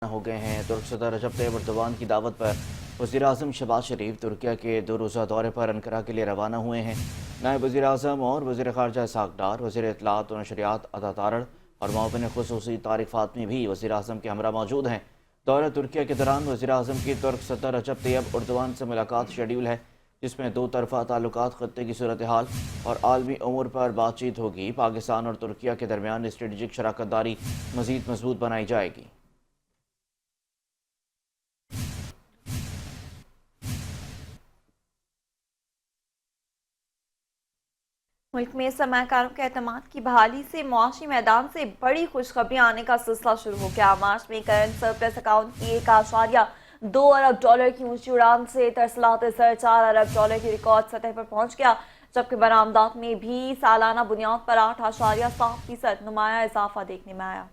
हो गए हैं। तुर्क सदर रजब तैयब एर्दोगान की दावत पर वज़ीर-ए-आज़म शहबाज शरीफ तुर्किया के 2 रोज़ा दौरे पर अंकारा के लिए रवाना हुए हैं। नायब वज़ीर-ए-आज़म और वज़ीर ख़ारजा इसहाक़ डार, वज़ीर इत्तलाआत व नशरियात अता तारड़ और मुआविन ख़ुसूसी तारिक फ़ातमी भी वज़ीर-ए-आज़म के हमरा मौजूद हैं। दौरा तुर्किया के दौरान वज़ीर-ए-आज़म की तुर्क सदर रजब तैयब एर्दोगान से मुलाकात शेड्यूल है, जिसमें दो तरफ़ा ताल्लुकात, ख़त्ते की सूरत हाल और आलमी उमूर पर बातचीत होगी। पाकिस्तान और तुर्किया के दरमियान स्ट्रेटजिक शराकत दारी मज़ीद मजबूत बनाई जाएगी। मुल्क में सरमाकारों के एतमाद की बहाली से मुआशी मैदान से बड़ी खुशखबरियां आने का सिलसिला शुरू हो गया। मार्च में करंट सरप्लस अकाउंट की $1.2 अरब की ऊंची उड़ान से तरसलात सर $4 अरब की रिकॉर्ड सतह पर पहुंच गया, जबकि बरामदात में भी सालाना बुनियाद पर 8.7% नुमाया इजाफा देखने में आया।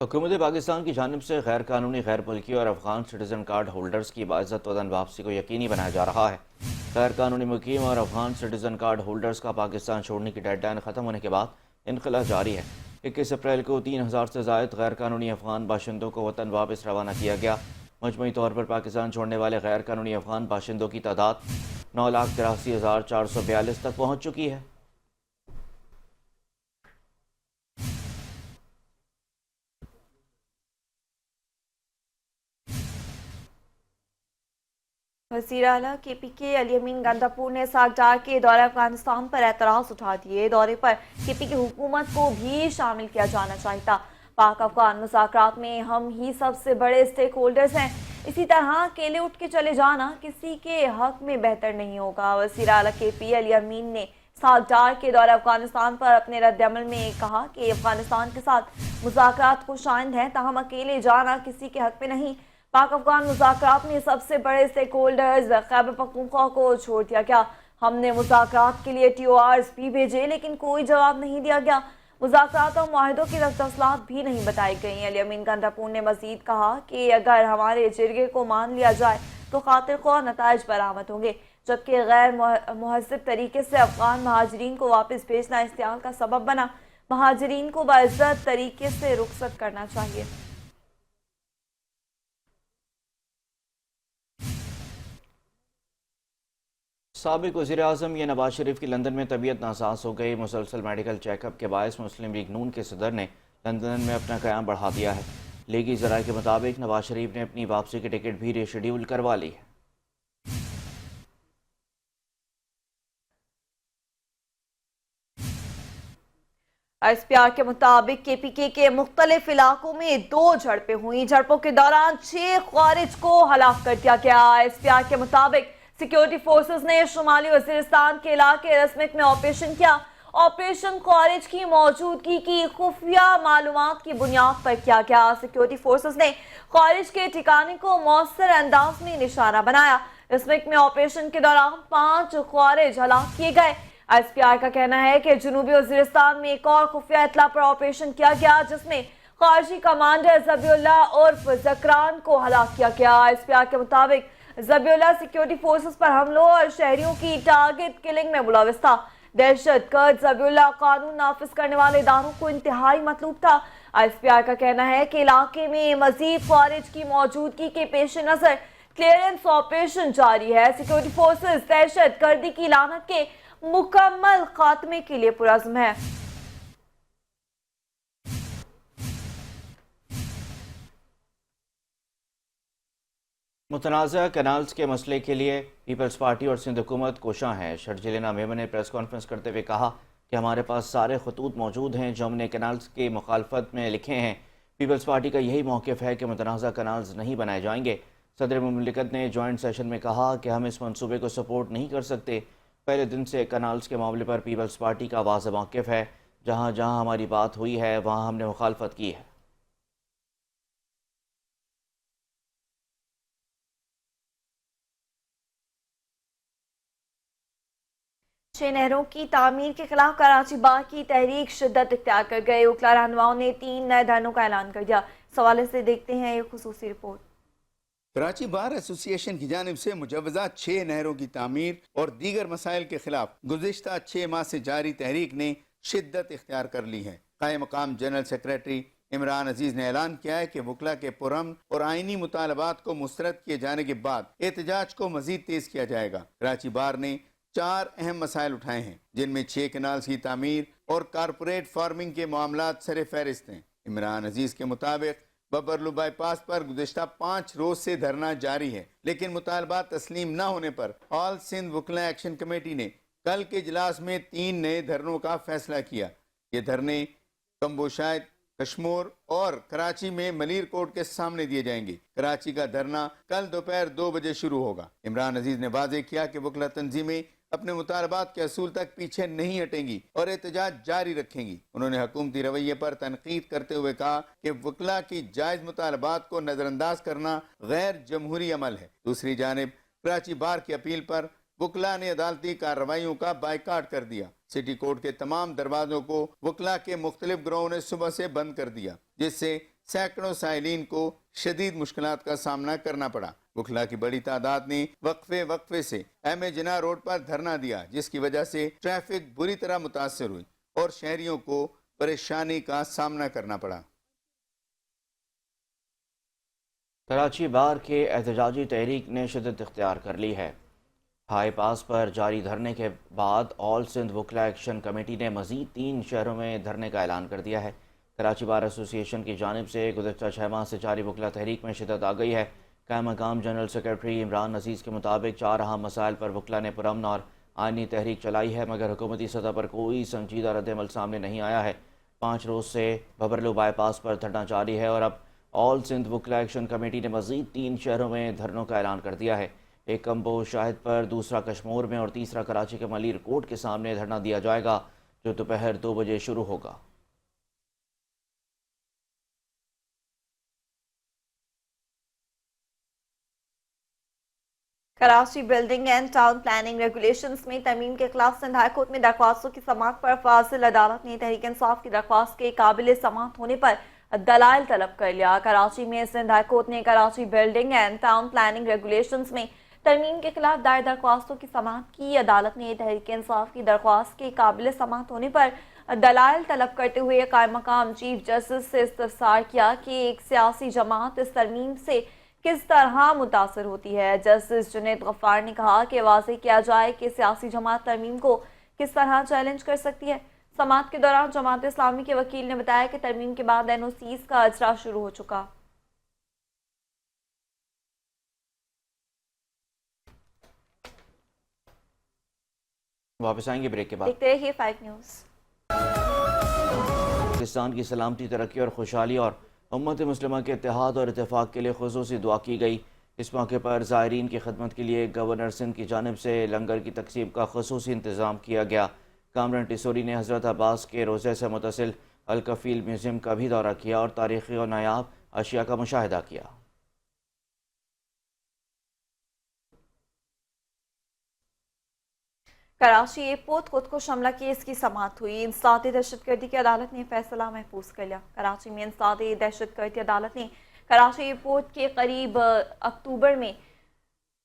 हुकूमत पाकिस्तान की जानिब से गैर कानूनी, गैर मुल्की और अफगान सिटीजन कार्ड होल्डर्स की बाइज़्ज़त वतन वापसी को यकीनी बनाया जा रहा है। गैर कानूनी मुकीम और अफगान सिटीजन कार्ड होल्डर्स का पाकिस्तान छोड़ने की डेडलाइन ख़त्म होने के बाद इनखला जारी है। 21 अप्रैल को 3000 से ज़ायद गैर कानूनी अफगान बाशिंदों को वतन वापस रवाना किया गया। मजमूई तौर पर पाकिस्तान छोड़ने वाले गैर कानूनी अफगान बाशिंदों की तादाद 9,83,442 तक पहुँच चुकी है। वज़ीर आला KPK अली अमीन गंदापुर ने इसहाक़ डार के दौरे अफगानिस्तान पर एतराज़ उठा दिए। दौरे पर KPK हुकूमत को भी शामिल किया जाना चाहिए था। पाक अफगान मुज़ाकरात में हम ही सबसे बड़े स्टेक होल्डर्स हैं। इसी तरह अकेले उठ के चले जाना किसी के हक में बेहतर नहीं होगा। वज़ीर आला KP अली अमीन ने इसहाक़ डार के दौरे अफगानिस्तान पर अपने रद्दअमल में कहा कि अफगानिस्तान के साथ मुज़ाकरात खुशाइंद हैं, ताहम अकेले जाना किसी के हक में नहीं। पाक अफगान मुज़ाकरात में सबसे बड़े स्टेक होल्डर्स खैबर पख्तूनख्वा को छोड़ दिया गया। हमने मुज़ाकरात के लिए TORs भी भेजे, लेकिन कोई जवाब नहीं दिया गया। मुज़ाकरात और मुआहिदों की तफसीलात भी नहीं बताई गई। अली अमीन गंदापुर ने मजीद कहा कि अगर हमारे जिरगे को मान लिया जाए तो खातिर ख्वाह नताइज बरामद होंगे, जबकि गैर मुहज़्ज़ब तरीके से अफगान महाजरीन को वापस भेजना इश्तियाल का सबब बना। महाजरीन को बाइज़्ज़त तरीके से रुखसत करना चाहिए। साबिक वज़ीर-ए-आज़म या नवाज शरीफ की लंदन में तबीयत नासाज हो गई। मुसलसल मेडिकल चेकअप के बायस मुस्लिम लीग नून के सदर ने लंदन में अपना क़याम बढ़ा दिया है। लीगी ज़राए के मुताबिक नवाज शरीफ ने अपनी वापसी की टिकट भी रीशेड्यूल करवा ली है। SPR के मुताबिक KPK के मुख्तलिफ इलाकों में 2 झड़पें हुई। झड़पों के दौरान 6 ख्वारिज को हलाक कर दिया गया। SPR के मुताबिक सिक्योरिटी फोर्सेस ने शुमाली वजीरिस्तान के इलाके रस्मिक में ऑपरेशन किया। ऑपरेशन ख्वारिज की मौजूदगी की खुफिया मालूमात की बुनियाद पर किया गया। सिक्योरिटी फोर्सेस ने ख्वारिज के ठिकाने को मौसर अंदाज में निशाना बनाया। रस्मिक में ऑपरेशन के दौरान 5 ख्वारिज हलाक किए गए। SPR का कहना है कि जनूबी वजीरिस्तान में एक और खुफिया इतला पर ऑपरेशन किया गया, जिसमें खारजी कमांडर ज़बीउल्लाह उर्फ ज़करान को हलाक किया गया। SPR के मुताबिक ज़बीउल्लाह सिक्योरिटी फोर्सेस पर हमलों और शहरियों की टारगेट किलिंग में मुलविस था। दहशत गर्द ज़बीउल्लाह कानून नाफिज करने वाले इदारों को इंतहाई मतलूब था। SPR का कहना है कि इलाके में मजीद ख्वारिज की मौजूदगी के पेश नजर क्लियरेंस ऑपरेशन जारी है। सिक्योरिटी फोर्सेस दहशत गर्दी की लानत के मुकम्मल खात्मे के लिए पुरज़्म है। मुतनाज़ा कैनाल्स के मसले के लिए पीपल्स पार्टी और सिंध हुकूमत कोशां है। शर्जिलिना मेमन ने प्रेस कॉन्फ्रेंस करते हुए कहा कि हमारे पास सारे खतूत मौजूद हैं जो हमने कैनाल्स की मुखालफत में लिखे हैं। पीपल्स पार्टी का यही मौक़िफ़ है कि मुतनाज़ा कैनाल्स नहीं बनाए जाएंगे। सदर मुमलिकत ने जॉइंट सेशन में कहा कि हम इस मनसूबे को सपोर्ट नहीं कर सकते। पहले दिन से कैनाल्स के मामले पर पीपल्स पार्टी का वाज़ेह मौक़िफ़ है। जहाँ जहाँ हमारी बात हुई है वहाँ हमने मुखालफत की है। 6 नहरों की तामीर के खिलाफ कराची बार की तहरीक शिद्दत इख्तियार कर गए। उकला रहनुमाओं ने 3 नए धरनों का ऐलान कर दिया। इस हवाले से देखते हैं एक खुसूसी रिपोर्ट। कराची बार एसोसिएशन की जानिब से मुजवजा 6 नहरों की तामीर और दीगर मसाइल के खिलाफ गुज़िश्ता 6 माह से जारी तहरीक ने शिद्दत इख्तियार कर ली है। कायम मकाम जनरल सेक्रेटरी इमरान अजीज ने ऐलान किया है कि वकला के पुरअमन और आईनी मुतालबात को मुस्तरद किए जाने के बाद एहतजाज को मजीद तेज किया जाएगा। कराची बार ने 4 अहम मसाइल उठाए हैं, जिनमें 6 कैनाल्स की तामीर और कारपोरेट फार्मिंग के मामलात सर फहरिस्त हैं। इमरान अजीज के मुताबिक बबरलू बाईपास पर गुज़िश्ता 5 रोज से धरना जारी है, लेकिन मुतालबात तस्लीम न होने पर ऑल सिंध वकला एक्शन कमेटी ने कल के इजलास में 3 नए धरनों का फैसला किया। ये धरने कम्बोशायद, कश्मोर और कराची में मलीर कोर्ट के सामने दिए जाएंगे। कराची का धरना कल दोपहर 2 बजे शुरू होगा। इमरान अजीज ने वाज़ेह किया कि वकला तंजीमें अपने मुतालबात के असूल तक पीछे नहीं हटेंगी और एहतजाज जारी रखेंगी। उन्होंने हुकूमती रवैये पर तनकीद करते हुए कहा कि वकला की जायज़ मुतालबात को नज़रअंदाज करना गैर जमहूरी अमल है। दूसरी जानिब कराची बार की अपील पर वकला ने अदालती कार्रवाइयों का बाइकाट कर दिया। सिटी कोर्ट के तमाम दरवाजों को वकला के मुख्तलिफ ग्रोहों ने सुबह से बंद कर दिया, जिससे सैकड़ों साइलिन को शदीद मुश्किलात का सामना करना पड़ा। वकला की बड़ी तादाद ने वक्फे से एम जिना रोड पर धरना दिया, जिसकी वजह से ट्रैफिक बुरी तरह मुतासर हुई और शहरियों को परेशानी का सामना करना पड़ा। कराची बार के एहतजाजी तहरीक ने शिद्दत इख्तियार कर ली है। हाई पास पर जारी धरने के बाद ऑल सिंध वकला एक्शन कमेटी ने मज़ीद 3 शहरों में धरने का ऐलान कर दिया है। कराची बार एसोसिएशन की जानिब से गुज़श्ता 6 माह से जारी वकला तहरीक में शिद्दत आ गई है। कायम मकाम जनरल सेक्रेटरी इमरान अजीज़ के मुताबिक 4 अहम मसाइल पर वकला ने पुरअमन और आइनी तहरीक चलाई है, मगर हुकूमती सतह पर कोई संजीदा रद्दअमल सामने नहीं आया है। 5 रोज़ से बबरलू बाईपास पर धरना जारी है और अब ऑल सिंध वकला एक्शन कमेटी ने मज़ीद 3 शहरों में धरनों का ऐलान कर दिया है। एक कम्बो शाहिद पर, दूसरा कश्मोर में और तीसरा कराची के मलीर कोर्ट के सामने धरना दिया जाएगा, जो दोपहर 2 बजे शुरू होगा। Karachi building and town planning regulations में तरमीम के खिलाफ सिंध हाई कोर्ट में दरख्वास्तों की समाअत पर फाजिल अदालत ने तहरीक इंसाफ की दरख्वास्त के काबिल समाअत होने पर दलाइल तलब कर लिया। कराची में सिंध हाई कोर्ट ने Karachi building and town planning regulations में तरमीम के खिलाफ दायर दरख्वास्तों की समाअत की। अदालत ने तहरीक इंसाफ की दरख्वास्त के काबिल समाअत होने पर दलाइल तलब करते हुए कायम मकाम चीफ जस्टिस से इस्तफसार किया कि एक सियासी जमात इस तरमीम से किस तरह मुतासर होती है। जस्टिस जुनैद गफ्फार ने कहा कि वाज़ेह किया जाए कि सियासी जमात तरमीम को किस तरह चैलेंज कर सकती है। समाअत के दौरान जमात इस्लामी के वकील ने बताया कि तरमीम के बाद NOCs का अजरा शुरू हो चुका। वापस आएंगे ब्रेक के बाद। देखते रहिए 5 न्यूज़। पाकिस्तान की सलामती, तरक्की और खुशहाली और उम्मत मुस्लिमा के इत्तेहाद और इत्तेफाक के लिए खुसूसी दुआ की गई। इस मौके पर ज़ायरीन की खिदमत के लिए गवर्नर सिंध की जानिब से लंगर की तकसीम का खुसूसी इंतज़ाम किया गया। कामरान टिसोरी ने हज़रत अब्बास के रोज़े से मुतसिल अल-कफ़ील म्यूज़ियम का भी दौरा किया और तारीख़ी और नायाब अशिया का मुशाहिदा किया। कराची एयरपोर्ट खुदकुश हमला केस की समाअत हुई। इंसदाद दहशतगर्दी की अदालत ने फैसला महफूज कर लिया। कराची में इंसदाद दहशतगर्दी अदालत ने कराची एयरपोर्ट के करीब अक्टूबर में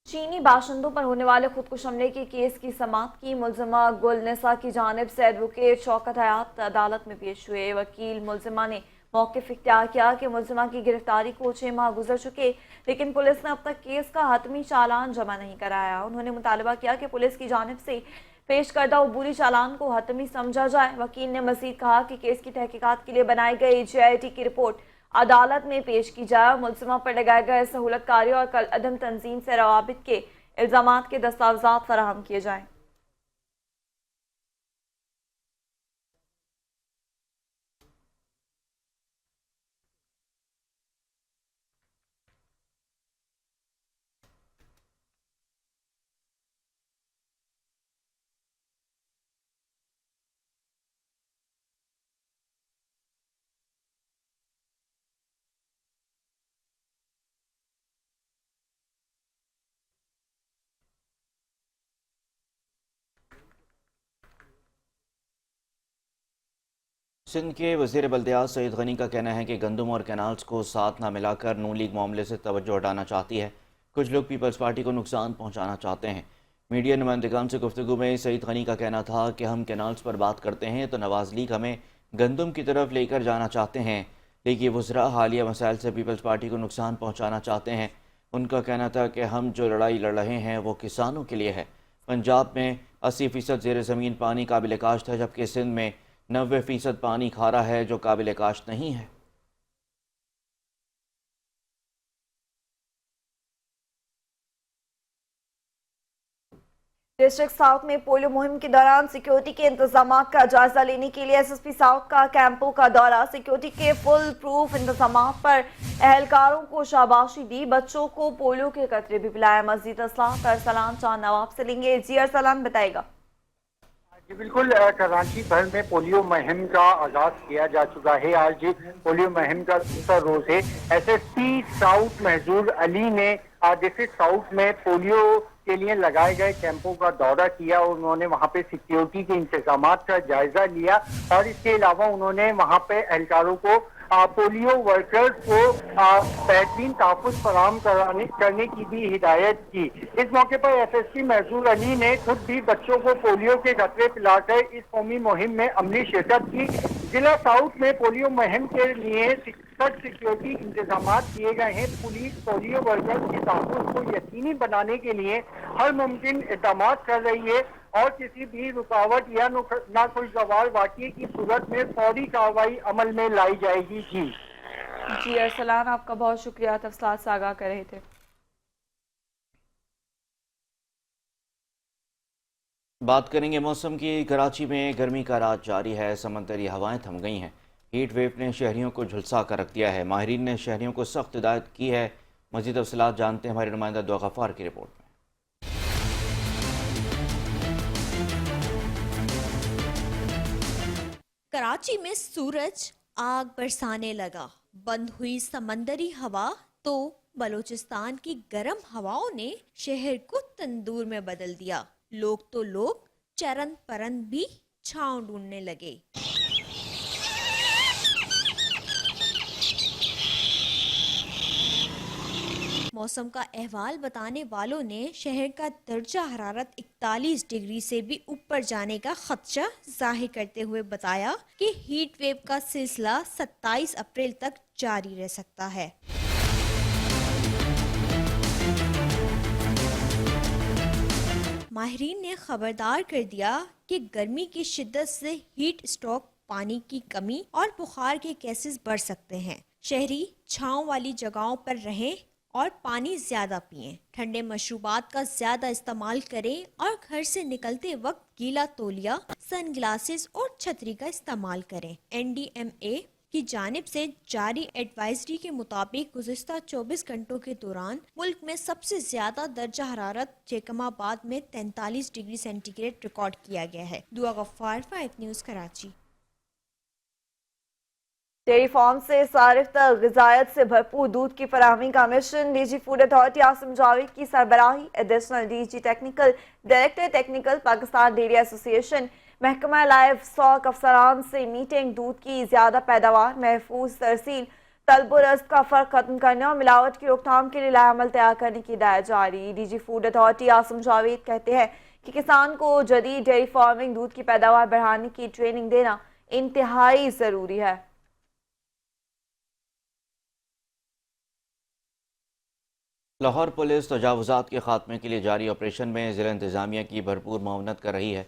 चीनी बाशिंदों पर होने वाले खुदकुश हमले के केस की समाअत की। मुलजिमा गुलनिसा की जानिब से एडवोकेट शौकत हयात अदालत में पेश हुए। वकील मुलजिमा ने मौक़िफ़ इख्तियार किया कि मुलजिमा की गिरफ्तारी को 6 माह गुजर चुके, लेकिन पुलिस ने अब तक केस का हतमी चालान जमा नहीं कराया। उन्होंने मुतालबा किया कि पुलिस की जानिब से पेश करदा अबूरी चालान को हतमी समझा जाए। वकील ने मजीद कहा कि केस की तहकीकात के लिए बनाई गई JIT की रिपोर्ट अदालत में पेश की जाए। मुलजिमा पर लगाए गए सहूलतकारी और कल अदम तंजीम से रवाबित के इल्ज़ामात के दस्तावेज़ात फराहम किए जाएँ। सिंध के वज़ीर बल्दियात सईद गनी का कहना है कि गंदम और कैनाल्स को साथ ना मिलाकर नून लीग मामले से तवज्जो हटाना चाहती है। कुछ लोग पीपल्स पार्टी को नुकसान पहुंचाना चाहते हैं। मीडिया नुमाइंदगान से गुफ्तगू में सईद गनी का कहना था कि हम कैनाल्स पर बात करते हैं तो नवाज लीग हमें गंदम की तरफ लेकर जाना चाहते हैं। लीगी वज़रा हालिया मसाइल से पीपल्स पार्टी को नुकसान पहुँचाना चाहते हैं। उनका कहना था कि हम जो लड़ाई लड़ रहे हैं वो किसानों के लिए है। पंजाब में 80% ज़ेर ज़मीन पानी काबिल काश्त है, जबकि सिंध में 90% पानी खारा है जो काबिल काश्त नहीं है। डिस्ट्रिक्ट साउथ में पोलियो मुहिम के दौरान सिक्योरिटी के इंतजाम का जायजा लेने के लिए एसएसपी साउथ का कैंपों का दौरा। सिक्योरिटी के फुल प्रूफ इंतजाम पर एहलकारों को शाबाशी दी। बच्चों को पोलियो के कतरे भी पिलाए। मजीद असलाह अरसलान चांद नवाब से लेंगे। जी अरसलान बताएगा। जी बिल्कुल, कराची भर में पोलियो मुहिम का आगाज किया जा चुका है। आज पोलियो मुहिम का दूसरा रोज है। एसएसपी साउथ महजूर अली ने डिस्ट्रिक्ट साउथ में पोलियो के लिए लगाए गए कैंपों का दौरा किया और उन्होंने वहां पे सिक्योरिटी के इंतजाम का जायजा लिया और इसके अलावा उन्होंने वहां पे एहलकारों को पोलियो वर्कर्स को बेहतरीन तहफ़्फ़ुज़ फराहम करने की भी हिदायत की। इस मौके पर एसएसपी महजूर अली ने खुद भी बच्चों को पोलियो के खतरे पिलाकर इस कौमी मुहिम में अमली शिरकत की। जिला साउथ में पोलियो मुहिम के लिए सख्त सिक्योरिटी इंतजाम किए गए हैं। पुलिस पोलियो वर्कर्स के तहफ़्फ़ुज़ को यकीनी बनाने के लिए हर मुमकिन इक़दाम कर रही है और किसी भी रुकावट या नाखुशगवार वाक़ये की सूरत में फौरी कार्रवाई अमल में लाई जाएगी। जी अरसलान, आपका बहुत शुक्रिया, तफसीलात से आगाह कर रहे थे। बात करेंगे मौसम की। कराची में गर्मी का राज जारी है। समंदरी हवाएं थम गई हैं। हीट वेव ने शहरियों को झुलसा कर रख दिया है। माहिरीन ने शहरियों को सख्त हिदायत की है। मज़ीद तफसीलात जानते हैं हमारे नुमाइंदा दुआ गफ्फार की रिपोर्ट में। कराची में सूरज आग बरसाने लगा। बंद हुई समंदरी हवा तो बलूचिस्तान की गर्म हवाओं ने शहर को तंदूर में बदल दिया। लोग तो लोग चरन परन भी छांव ढूंढने लगे। मौसम का अहवाल बताने वालों ने शहर का दर्जा हरारत 41 डिग्री से भी ऊपर जाने का खदशा जाहिर करते हुए बताया कि हीट वेव का सिलसिला 27 अप्रैल तक जारी रह सकता है। माहिरीन ने खबरदार कर दिया कि गर्मी की शिद्दत से हीट स्ट्रोक, पानी की कमी और बुखार के केसेस बढ़ सकते हैं। शहरी छांव वाली जगहों पर रहें और पानी ज्यादा पिएं। ठंडे मशरूबात का ज्यादा इस्तेमाल करें और घर से निकलते वक्त गीला तौलिया, सन ग्लासेस और छतरी का इस्तेमाल करें। NDMA की जानिब से जारी एडवाइजरी के मुताबिक गुज़िश्ता 24 घंटों के दौरान मुल्क में सबसे ज्यादा दर्जा हरारत जैकमाबाद में 43 डिग्री सेंटीग्रेड रिकॉर्ड किया गया है। Dua Gaffar, 5 news, Karachi. Dairy farm से सारिफ तक ग़िज़ायत से भरपूर दूध की फराहमी का मिशन। DG food authority Asim Javed की सरबराही, additional DG technical director technical Pakistan dairy association, महकमा लाइव स्टॉक अफसरान से मीटिंग। दूध की ज़्यादा पैदावार, महफूज तरसील, तलबुरस्त का फ़र्क खत्म करने और मिलावट की रोकथाम के लिए लाएअमल तैयार करने की हिदायत जारी। DG food authority Asim Javed कहते हैं कि किसान को जदीद डेयरी फार्मिंग दूध की पैदावार बढ़ाने की ट्रेनिंग देना इंतहाई ज़रूरी है। लाहौर पुलिस तजावुज़ात के खात्मे के लिए जारी ऑपरेशन में ज़िला इंतज़ामिया की भरपूर मुआवनत कर रही है।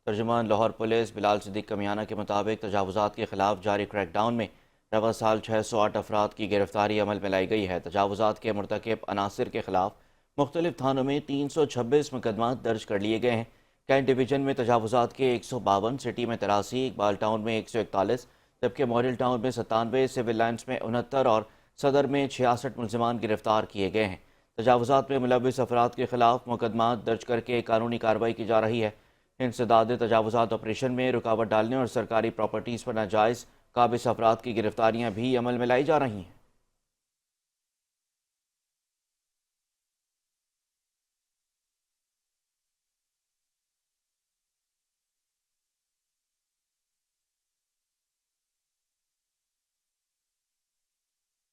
तर्जुमान लाहौर पुलिस बिलाल सिद्दीक कमियाना के मुताबिक तजावुज़ात के खिलाफ जारी क्रैकडाउन में रवा साल 608 अफराद की गिरफ्तारी अमल में लाई गई है। तजावुज़ात के मुर्तकिब अनासिर के खिलाफ मुख्तलिफ थानों में 326 मुकदमा दर्ज कर लिए गए हैं। कैंट डिवीज़न में तजावुज़ात के 152, सिटी में 83, इकबाल टाउन में 141, जबकि मॉडल टाउन में 97, सिविल लाइन्स में 69 और सदर में 66 मुलज़मान गिरफ्तार किए गए हैं। तजावुज़ात में मुलव्विस अफराद के खिलाफ मुकदमा दर्ज करके कानूनी कार्रवाई की जा रही है। इंसदाद तजावुज़ात ऑपरेशन में रुकावट डालने और सरकारी प्रॉपर्टीज़ पर नाजायज़ काबिज़ अफराद की गिरफ्तारियाँ भी अमल में लाई जा रही हैं।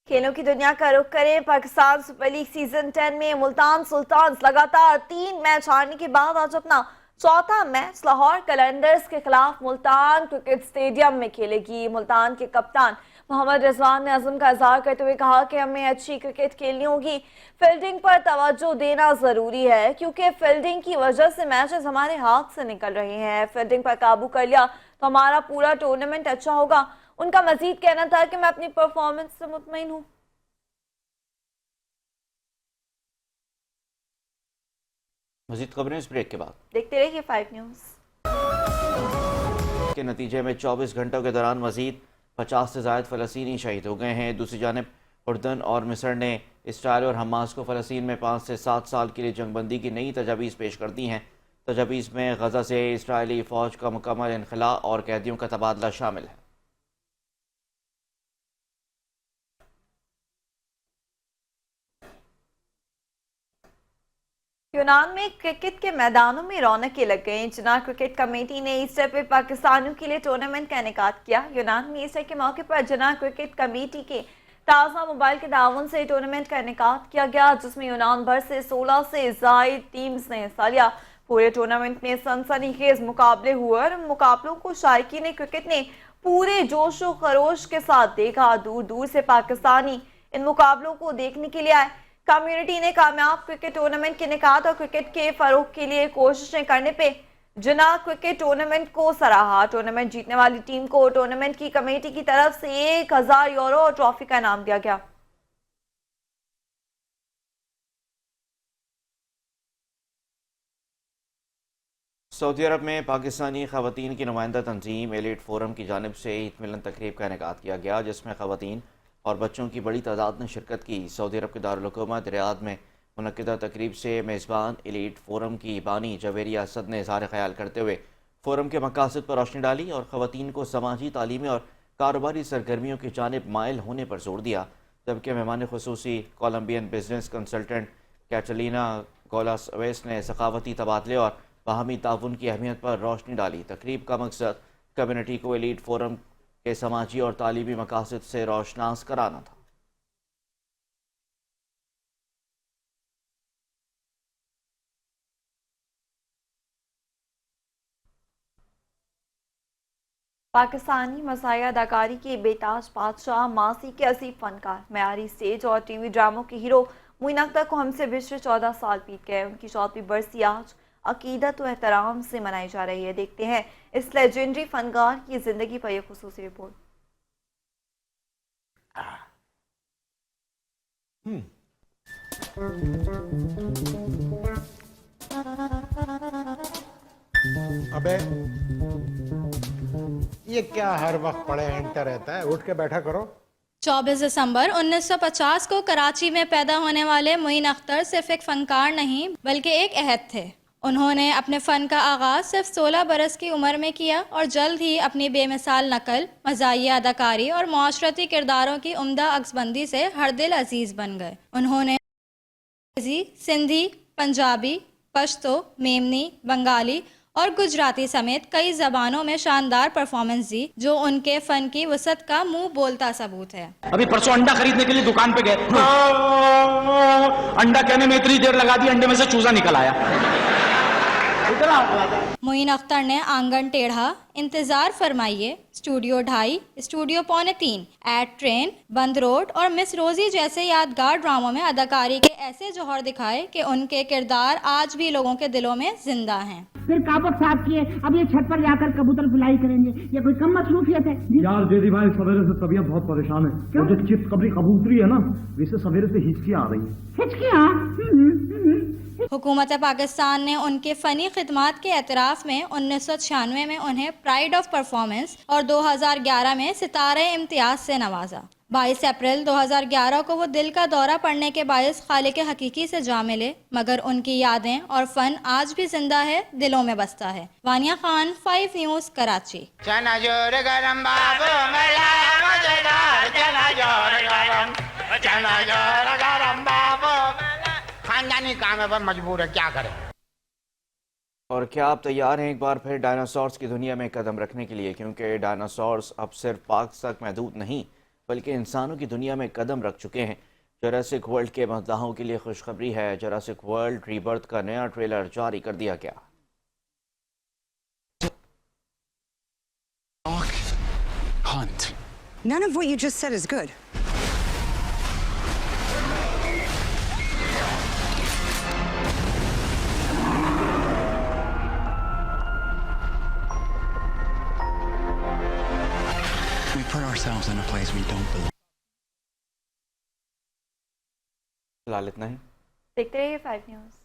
खेलों की दुनिया का रुख करें। पाकिस्तान सुपर लीग सीजन 10 में मुल्तान सुल्तान्स लगातार 3 मैच हारने के बाद आज अपना चौथा मैच लाहौर कलंदर्स के खिलाफ मुल्तान क्रिकेट स्टेडियम में खेलेगी। मुल्तान के कप्तान मोहम्मद रिजवान ने अज़म का इजहार करते हुए कहा कि हमें अच्छी क्रिकेट खेलनी होगी, फील्डिंग पर तवज्जो देना जरूरी है क्योंकि फील्डिंग की वजह से मैचेस हमारे हाथ से निकल रहे हैं। फील्डिंग पर काबू कर लिया तो हमारा पूरा टूर्नामेंट अच्छा होगा। उनका मजीद कहना था कि मैं अपनी परफॉर्मेंस से मुतमईन हूँ। मजीद खबरें इस ब्रेक के बाद। देखते रहिए 5 न्यूज़। के नतीजे में 24 घंटों के दौरान मजीद 50 से ज़ायद फ़लस्तीनी शहीद हो गए हैं। दूसरी जानब उर्दन और मिस्र ने इसराइल और हमास को फ़लस्तीन में 5 से 7 साल के लिए जंगबंदी की नई तजावीज़ पेश कर दी हैं। तजावीज़ में गज़ा से इसराइली फ़ौज का मुकम्मल इनखला और कैदियों का तबादला शामिल है। यूनान में क्रिकेट के मैदानों में रौनकें लग गई। जिन्ना क्रिकेट कमेटी ने ईस्टर पर पाकिस्तानियों के लिए टूर्नामेंट का इनेकाद किया। यूनान में ईस्टर के मौके पर जिन्ना क्रिकेट कमेटी के ताज़ा मोबाइल के ताउन से टूर्नामेंट का इनेकाद किया गया, जिसमें यूनान भर से 16 से ज़ायद टीम्स ने हिस्सा लिया। पूरे टूर्नामेंट में सनसनीखेज मुकाबले हुए और मुकाबलों को शायकीन क्रिकेट ने पूरे जोशो खरोश के साथ देखा। दूर दूर से पाकिस्तानी इन मुकाबलों को देखने के लिए आए। कम्युनिटी ने कामयाब क्रिकेट टूर्नामेंट के निकात और क्रिकेट के फरोग के लिए कोशिशें करने पे जिन्ना क्रिकेट टूर्नामेंट को सराहा। टूर्नामेंट जीतने वाली टीम को टूर्नामेंट की कमेटी की तरफ से 1000 यूरो और ट्रॉफी का इनाम दिया गया। सऊदी अरब में पाकिस्तानी ख़वातीन की नुमाइंदा तंजीम एलिट फोरम की जानिब से ईद मिलन तकरीब का इनेकाद किया गया, जिसमें ख़वातीन और बच्चों की बड़ी तादाद ने शिरकत की। सऊदी अरब के दारुल हुकूमत रियाद में मुनक्किदा तकरीब से मेज़बान एलीट फोरम की बानी जवेरिया असद ने इज़हार ख्याल करते हुए फोरम के मकासद पर रोशनी डाली और ख़वातीन को समाजी, तालीमी और कारोबारी सरगर्मियों की जानिब माइल होने पर जोर दिया। जबकि मेहमान खुसूसी कोलम्बियन बिजनेस कंसल्टेंट कैटलीना गोलासवेस ने सखावती तबादले और बाहमी ताउन की अहमियत पर रोशनी डाली। तकरीब का मकसद कम्युनिटी को एलीट फोरम के समाजी और तालीमी मकासद से रोशनास कराना था। पाकिस्तानी मसाया अदाकारी के बेताज बादशाह, मासी के असीब फनकार, मयारी स्टेज और टीवी ड्रामों के हीरो मुइन अख्तर को हमसे पिछले 14 साल बीत गए। उनकी 14वीं बरसी आज अकीदत व एहतराम से मनाई जा रही है। देखते हैं इस लेजेंडरी फनकार की जिंदगी पर यह खुसूसी रिपोर्ट। अबे ये क्या हर वक्त पड़े एंटर रहता है, उठ के बैठा करो। 24 दिसंबर 1950 को कराची में पैदा होने वाले मुइन अख्तर सिर्फ एक फनकार नहीं बल्कि एक अहद थे। उन्होंने अपने फ़न का आगाज़ सिर्फ 16 बरस की उम्र में किया और जल्द ही अपनी बेमिसाल नकल, मज़ाहिया अदाकारी और माशरती किरदारों की उम्दा अक्सबंदी से हर दिल अजीज़ बन गए। उन्होंने सिंधी, पंजाबी, पश्तो, मेमनी, बंगाली और गुजराती समेत कई ज़बानों में शानदार परफॉर्मेंस दी, जो उनके फ़न की वसअत का मुंह बोलता सबूत है। अभी परसों अंडा खरीदने के लिए दुकान पे गए, अंडा कहने में इतनी देर लगा दी, अंडे में से चूजा निकल आया। मुइन अख्तर ने आंगन टेढ़ा, इंतजार फरमाइए, स्टूडियो 2.5, स्टूडियो 2.25, एट ट्रेन, बंद रोड और मिस रोजी जैसे यादगार ड्रामों में अदाकारी के ऐसे जौहर दिखाए कि उनके किरदार आज भी लोगों के दिलों में जिंदा हैं। फिर कापक साहब किए, अब ये छत पर जाकर कबूतर फ्लाई करेंगे, ये कोई कम मसरूफियत है? यार जेदी भाई सवेरे से तबीयत बहुत परेशान है। क्यों? जो चिप्स कबरी कबूतरी है ना, वैसे सवेरे से हिचकियां आ रही है। हिचकियां? हुकूमत पाकिस्तान ने उनके फ़नी खिदमात के एतराफ़ में 1996 में उन्हें प्राइड ऑफ परफॉर्मेंस और 2011 में सितारे इम्तियाज़ से नवाजा। 22 अप्रैल 2011 को वो दिल का दौरा पड़ने के बायस खालिक हकीकी से जा मिले, मगर उनकी यादें और फ़न आज भी जिंदा है, दिलों में बसता है। वानिया खान, 5 न्यूज़, कराची। चना जोर गरम बाबू मलाई मजेदार, चना जोर गरम, चना जोर गरम बाबू। खानदानी काम है पर मजबूर है, क्या करें। और क्या आप तैयार हैं एक बार फिर डायनासोर्स की दुनिया में कदम रखने के लिए? क्योंकि डायनासोर्स अब सिर्फ पार्क तक महदूद नहीं, बल्कि इंसानों की दुनिया में कदम रख चुके हैं। जुरासिक वर्ल्ड के मज़दाहों के लिए खुशखबरी है, जुरासिक वर्ल्ड रीबर्थ का नया ट्रेलर जारी कर दिया गया। Hunt. None of what you just said is good. We put ourselves in a place we don't belong. फिलहाल इतना ही। देखते रहिए 5 न्यूज़।